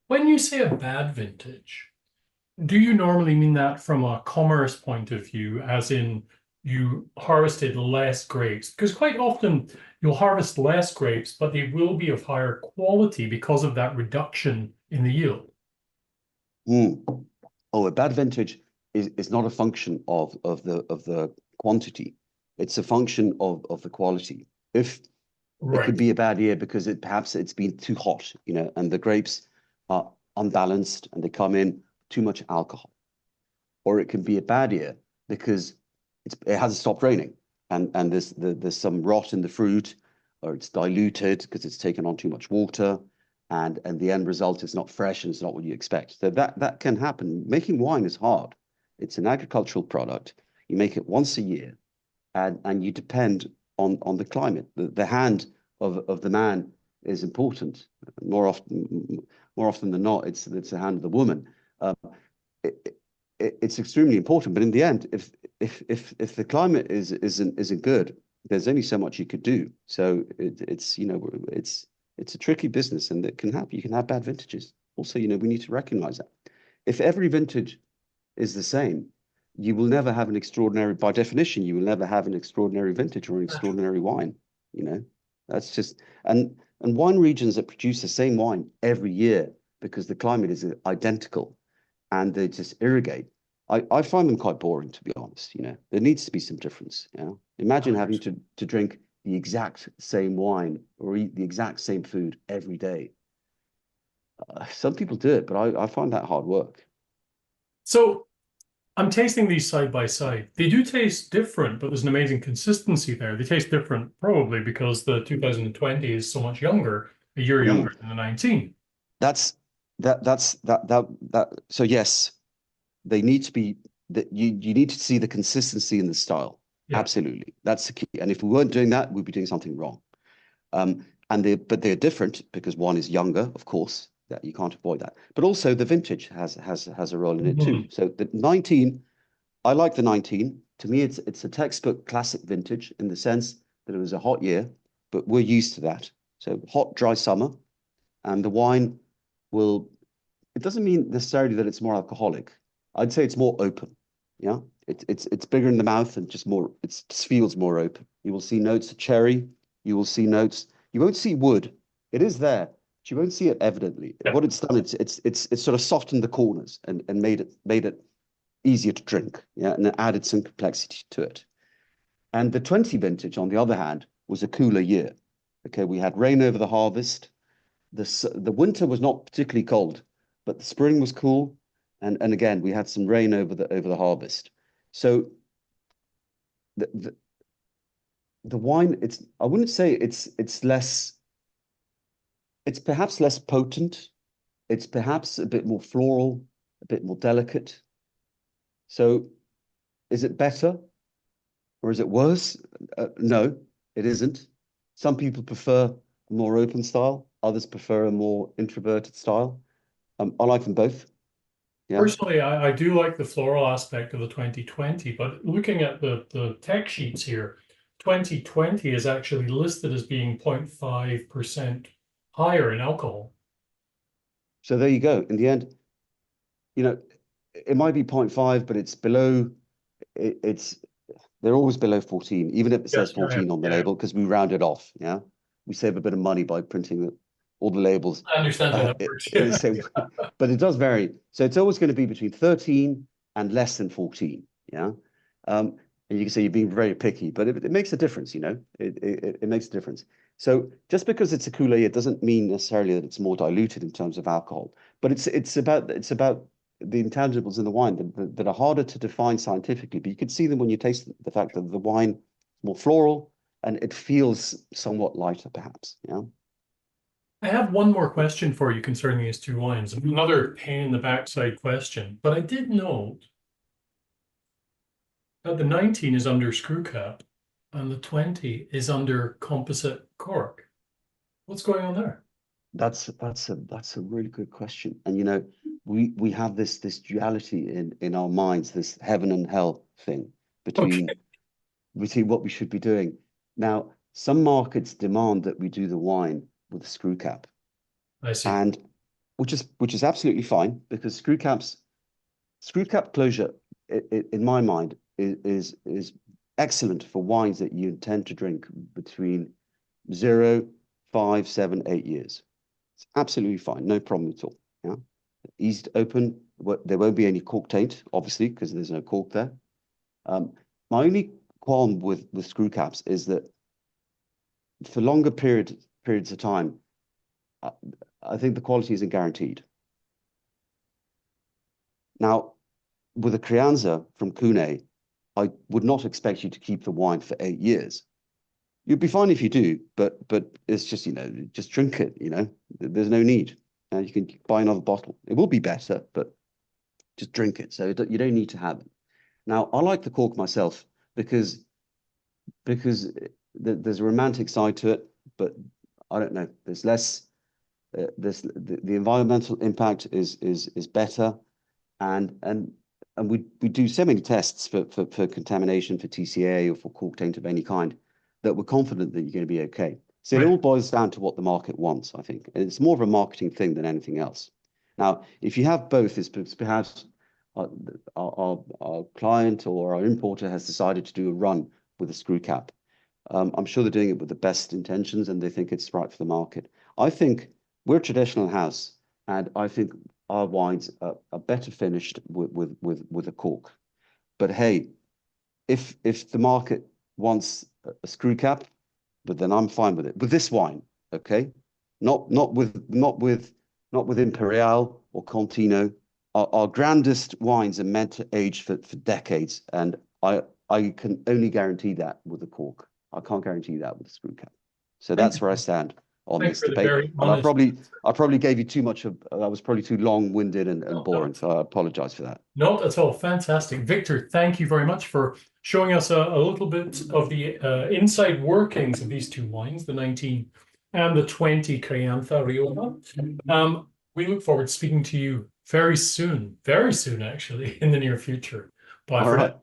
When you say a bad vintage, do you normally mean that from a commerce point of view, as in you harvested less grapes? Because quite often you'll harvest less grapes, but they will be of higher quality because of that reduction in the yield. Mm. Oh, a bad vintage is not a function of the quantity. It's a function of the quality. If it could Right. be a bad year because perhaps it's been too hot, and the grapes are unbalanced and they come in too much alcohol. Or it can be a bad year because it hasn't stopped raining and there's some rot in the fruit, or it's diluted because it's taken on too much water, and the end result is not fresh and it's not what you expect. So that can happen. Making wine is hard. It's an agricultural product. You make it once a year, and you depend on the climate. The hand of the man is important. More often than not, it's the hand of the woman. It, it's extremely important. But in the end, if the climate isn't good, there's only so much you could do. So it's a tricky business, and it can happen. You can have bad vintages. Also, we need to recognize that. If every vintage is the same, you will never have an extraordinary, by definition, you will never have an extraordinary vintage or an extraordinary wine. That's just, and wine regions that produce the same wine every year because the climate is identical and they just irrigate. I find them quite boring, to be honest. There needs to be some difference. Imagine having to drink the exact same wine or eat the exact same food every day. Some people do it, but I find that hard work. So I'm tasting these side by side. They do taste different, but there's an amazing consistency there. They taste different probably because the 2020 is so much younger, a year Mm. younger than the 19. That's that. So yes, they need to be that you need to see the consistency in the style. Yeah. Absolutely, that's the key. And if we weren't doing that, we'd be doing something wrong. But they're different because one is younger, of course. That you can't avoid that. But also the vintage has a role in it too. Mhm. So the 19, I like the 19. To me, it's a textbook classic vintage in the sense that it was a hot year, but we're used to that. So hot, dry summer, and the wine will. It doesn't mean necessarily that it's more alcoholic. I'd say it's more open. Yeah, it's bigger in the mouth and just more. It just feels more open. You will see notes of cherry. You will see notes. You won't see wood. It is there, but you won't see it evidently. Yeah. What it's done, it's sort of softened the corners and made it easier to drink. Yeah, and it added some complexity to it. And the 20 vintage, on the other hand, was a cooler year. Okay, we had rain over the harvest. The winter was not particularly cold, but the spring was cool, and again we had some rain over the harvest. So the the wine, I wouldn't say it's less. It's perhaps less potent. It's perhaps a bit more floral, a bit more delicate. So is it better or is it worse? No, it isn't. Some people prefer a more open style. Others prefer a more introverted style. I like them both. Yeah. Personally, I do like the floral aspect of the 2020, but looking at the tech sheets here, 2020 is actually listed as being 0.5% higher in alcohol. So there you go. In the end, you know, it might be 0.5, but it's below. It's they're always below 14, even if it says Yes, yeah, yeah, 14 on the yeah. label, because we round it off. Yeah, we save a bit of money by printing all the labels I understand how that works. in the Yeah. same way, but it does vary. So it's always going to be between 13 and less than 14. Yeah. And you can say you're being very picky, but it makes a difference, it makes a difference. So just because it's a cooler, it doesn't mean necessarily that it's more diluted in terms of alcohol, but it's about the intangibles in the wine that are harder to define scientifically, but you can see them when you taste the fact that the wine is more floral and it feels somewhat lighter, perhaps. Yeah. I have one more question for you concerning these two wines. Another pain in the backside question, but I did note that the 19 is under screw cap and the 20 is under composite cork. What's going on there? That's a really good question. And we have this duality in our minds, this heaven and hell thing between Okay, between what we should be doing. Now, some markets demand that we do the wine with a screw cap. I see. And which is absolutely fine, because screw cap closure, in my mind, is excellent for wines that you intend to drink between 0, 5, 7, 8 years. It's absolutely fine, no problem at all. Yeah, easy to open. There won't be any cork taint, obviously, because there's no cork there. My only qualm with screw caps is that for longer periods of time, I think the quality isn't guaranteed. Now, with a Crianza from Cune, I would not expect you to keep the wine for 8 years. You'd be fine if you do, but it's just, just drink it, There's no need. And you can buy another bottle. It will be better, but just drink it. So you don't need to have it. Now, I like the cork myself because there's a romantic side to it, but I don't know. There's less. The environmental impact is better, and we do so many tests for contamination, for TCA, or for cork taint of any kind, that we're confident that you're going to be okay. So it all boils down to what the market wants, I think. And it's more of a marketing thing than anything else. Now, if you have both, it's perhaps our client or our importer has decided to do a run with a screw cap. I'm sure they're doing it with the best intentions, and they think it's right for the market. I think we're a traditional house, and I think our wines are better finished with a cork. But hey, if the market wants a screw cap, but then I'm fine with it. With this wine, okay? Not with Imperial or Contino. Our grandest wines are meant to age for decades, and I can only guarantee that with a cork. I can't guarantee that with a screw cap. So that's where I stand on this debate. And I probably gave you too much of, I was probably too long-winded and boring, so I apologize for that. Not at all. Fantastic. Victor, thank you very much for showing us a little bit of the inside workings of these two wines, the 19 and the 20 Crianza Rioja. We look forward to speaking to you very soon, actually, in the near future. Bye for now.